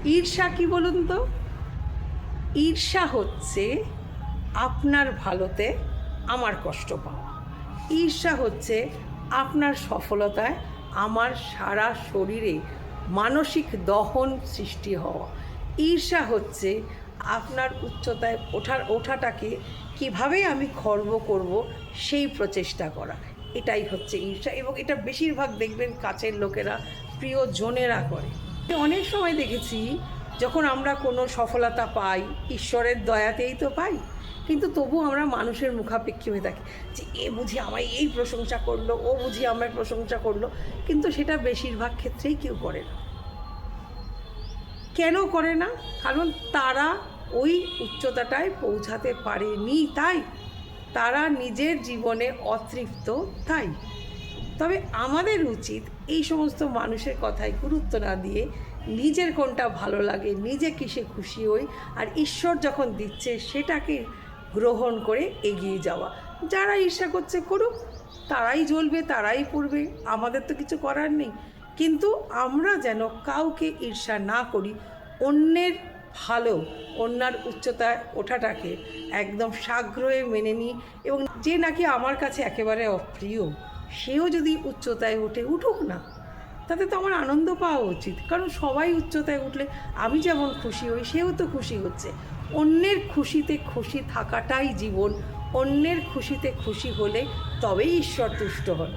ঈর্ষা কি বলুন তো? ঈর্ষা হচ্ছে আপনার ভালোতে আমার কষ্ট পাওয়া। ঈর্ষা হচ্ছে আপনার সফলতায় আমার সারা শরীরে মানসিক দহন সৃষ্টি হওয়া। ঈর্ষা হচ্ছে আপনার উচ্চতায় ওঠাটাকে কীভাবে আমি খর্ব করব সেই প্রচেষ্টা করা। এটাই হচ্ছে ঈর্ষা, এবং এটা বেশিরভাগ দেখবেন কাছের লোকেরা, প্রিয়জনেরা করে। অনেক সময় দেখেছি যখন আমরা কোনো সফলতা পাই, ঈশ্বরের দয়াতেই তো পাই, কিন্তু তবু আমরা মানুষের মুখাপেক্ষী হয়ে থাকি যে এ বুঝি আমায় এই প্রশংসা করলো, ও বুঝি আমায় প্রশংসা করলো, কিন্তু সেটা বেশিরভাগ ক্ষেত্রেই কেউ করে না। কেন করে না? কারণ তারা ওই উচ্চতাটায় পৌঁছাতে পারেনি, তাই তারা নিজের জীবনে অতৃপ্ত, তাই। তবে আমাদের উচিত এই সমস্ত মানুষের কথায় গুরুত্ব না দিয়ে নিজের কোনটা ভালো লাগে, নিজে কিসে খুশি হই, আর ঈশ্বর যখন দিচ্ছে সেটাকে গ্রহণ করে এগিয়ে যাওয়া। যারা ঈর্ষা করছে করুক, তারাই জ্বলবে, তারাই পড়বে, আমাদের তো কিছু করার নেই। কিন্তু আমরা যেন কাউকে ঈর্ষা না করি, অন্যের ভালো, অন্যার উচ্চতায় ওঠাটাকে একদম সাগ্রহে মেনে নিই, এবং যে নাকি আমার কাছে একেবারে অপ্রিয় সেও যদি উচ্চতায় ওঠে, উঠুক না, তাতে তো আমার আনন্দ পাওয়া উচিত। কারণ সবাই উচ্চতায় উঠলে আমি যেমন খুশি হই, সেও তো খুশি হচ্ছে। অন্যের খুশিতে খুশি থাকাটাই জীবন। অন্যের খুশিতে খুশি হলে তবেই ঈশ্বর তুষ্ট হন।